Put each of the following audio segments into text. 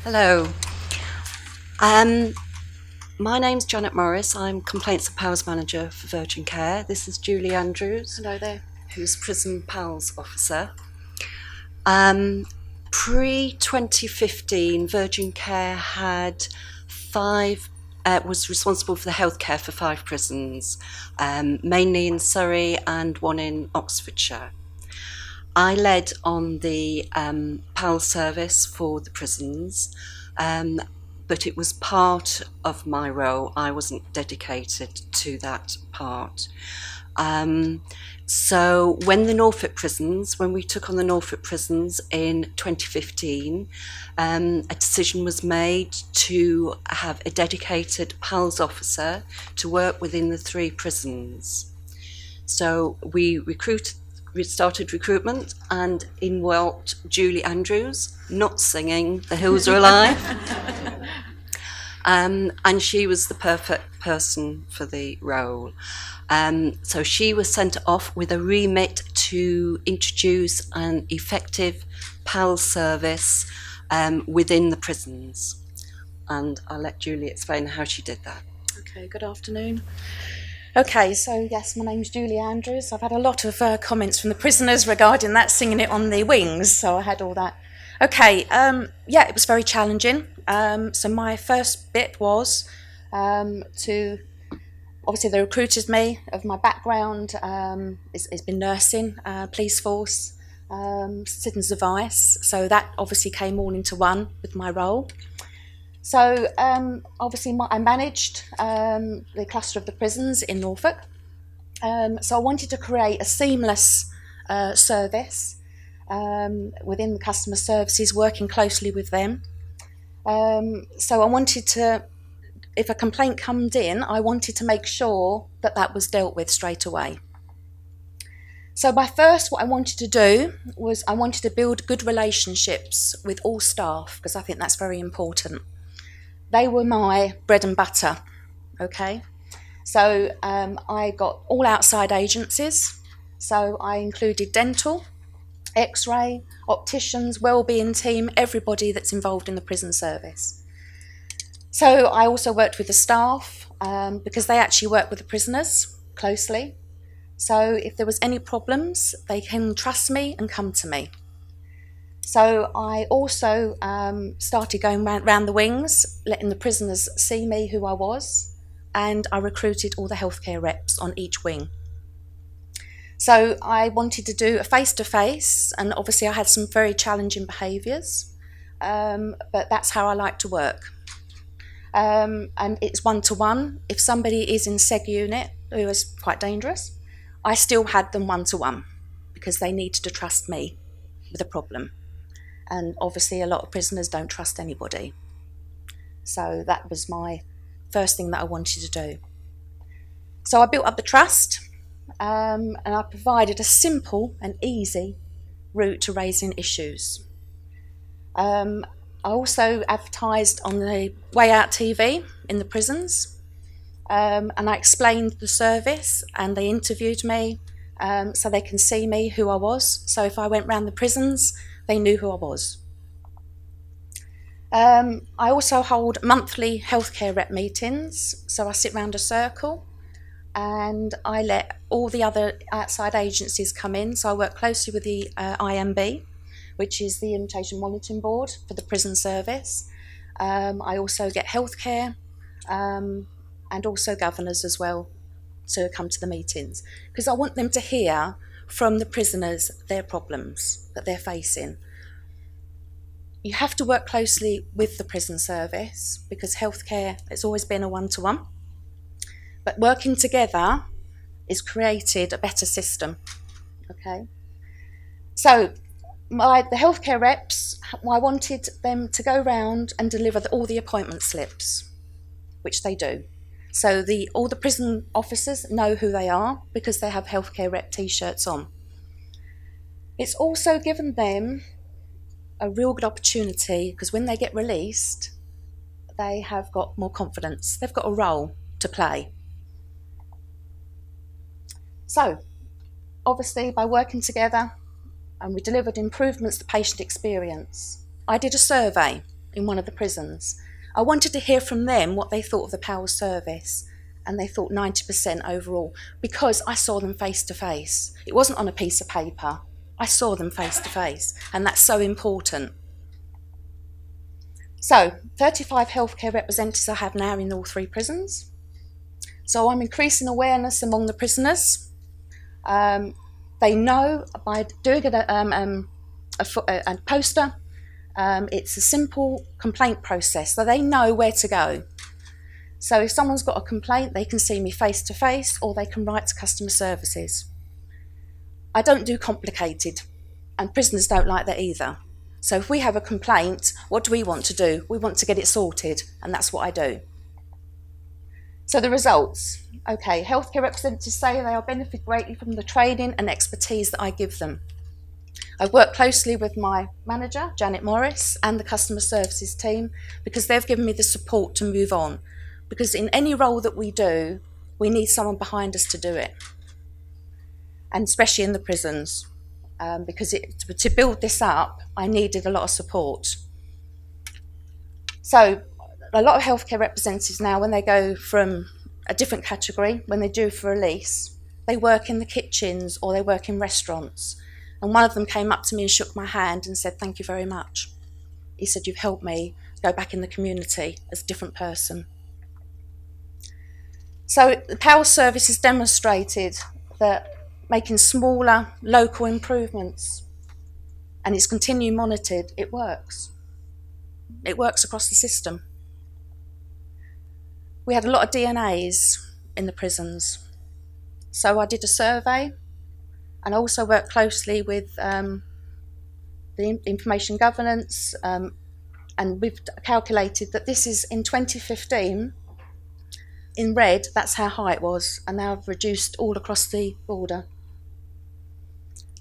Hello. Um, my name's Janet Morris. I'm Complaints and Powers Manager for Virgin Care. This is Julie Andrews. Hello there. Who's Prison Pals Officer. Pre-2015, Virgin Care had was responsible for the healthcare for 5 prisons, mainly in Surrey and one in Oxfordshire. I led on the PAL service for the prisons, but it was part of my role. I wasn't dedicated to that part. So when we took on the Norfolk prisons in 2015, a decision was made to have a dedicated PALS officer to work within the 3 prisons. So we started recruitment, and in walked Julie Andrews, not singing The Hills Are Alive. And she was the perfect person for the role. So she was sent off with a remit to introduce an effective PAL service within the prisons. And I'll let Julie explain how she did that. Okay, good afternoon. Okay, so yes, my name's Julie Andrews. I've had a lot of comments from the prisoners regarding that, singing it on the wings, so I had all that. Okay, it was very challenging. So my first bit was to, obviously they recruited me, of my background, it's been nursing, police force, citizens advice, so that obviously came all into one with my role. So obviously I managed the cluster of the prisons in Norfolk. So I wanted to create a seamless service within the customer services, working closely with them. So I wanted to, if a complaint comes in, I wanted to make sure that that was dealt with straight away. So what I wanted to do was I wanted to build good relationships with all staff, because I think that's very important. They were my bread and butter, okay? So I got all outside agencies. So I included dental, X-ray, opticians, wellbeing team, everybody that's involved in the prison service. So I also worked with the staff because they actually work with the prisoners closely. So if there was any problems, they can trust me and come to me. So I also started going round the wings, letting the prisoners see me, who I was, and I recruited all the healthcare reps on each wing. So I wanted to do a face-to-face, and obviously I had some very challenging behaviours, but that's how I like to work. And it's one-to-one. If somebody is in seg unit, who is quite dangerous, I still had them one-to-one because they needed to trust me with a problem. And obviously a lot of prisoners don't trust anybody. So that was my first thing that I wanted to do. So I built up the trust, and I provided a simple and easy route to raising issues. I also advertised on the Way Out TV in the prisons, and I explained the service, and they interviewed me so they can see me, who I was. So if I went round the prisons, they knew who I was. I also hold monthly healthcare rep meetings. So I sit round a circle and I let all the other outside agencies come in. So I work closely with the IMB, which is the Imitation Monitoring Board for the prison service. I also get healthcare and also governors as well to come to the meetings, because I want them to hear from the prisoners their problems that they're facing. You have to work closely with the prison service because healthcare has always been a one-to-one, but working together is created a better system. Okay, so the healthcare reps, I wanted them to go round and deliver all the appointment slips, which they do. So all the prison officers know who they are because they have healthcare rep t-shirts on. It's also given them a real good opportunity, because when they get released, they have got more confidence. They've got a role to play. So, obviously, by working together, and we delivered improvements to patient experience. I did a survey in one of the prisons. I wanted to hear from them what they thought of the PALS service, and they thought 90% overall, because I saw them face to face. It wasn't on a piece of paper. I saw them face to face, and that's so important. So, 35 healthcare representatives I have now in all 3 prisons. So I'm increasing awareness among the prisoners. They know by doing a poster, it's a simple complaint process, so they know where to go. So if someone's got a complaint, they can see me face to face, or they can write to customer services. I don't do complicated, and prisoners don't like that either. So if we have a complaint, what do we want to do? We want to get it sorted, and that's what I do. So the results. Okay, healthcare representatives say they will benefit greatly from the training and expertise that I give them. I work closely with my manager, Janet Morris, and the customer services team, because they've given me the support to move on. Because in any role that we do, we need someone behind us to do it. And especially in the prisons. Because to build this up, I needed a lot of support. So a lot of healthcare representatives now, when they go from a different category, when they do for release, they work in the kitchens or they work in restaurants. And one of them came up to me and shook my hand and said, "Thank you very much." He said, "You've helped me go back in the community as a different person." So the PALS service has demonstrated that making smaller local improvements, and it's continually monitored, it works. It works across the system. We had a lot of DNAs in the prisons. So I did a survey, and I also worked closely with the information governance, and we've calculated that this is in 2015. In red, that's how high it was, and now I've reduced all across the border.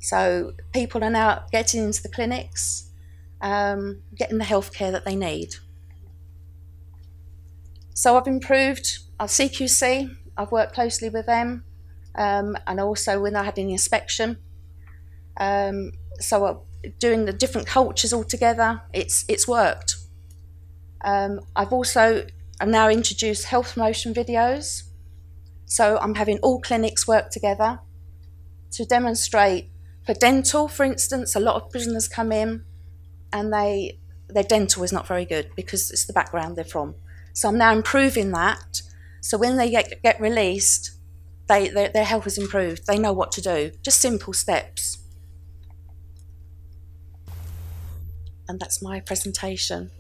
So people are now getting into the clinics, getting the healthcare that they need. So I've improved our CQC, I've worked closely with them, and also when I had an inspection. So doing the different cultures all together, it's worked. I've now introduced health promotion videos. So I'm having all clinics work together to demonstrate. For dental, for instance, a lot of prisoners come in and their dental is not very good because it's the background they're from. So I'm now improving that. So when they get released, their health is improved. They know what to do. Just simple steps. And that's my presentation.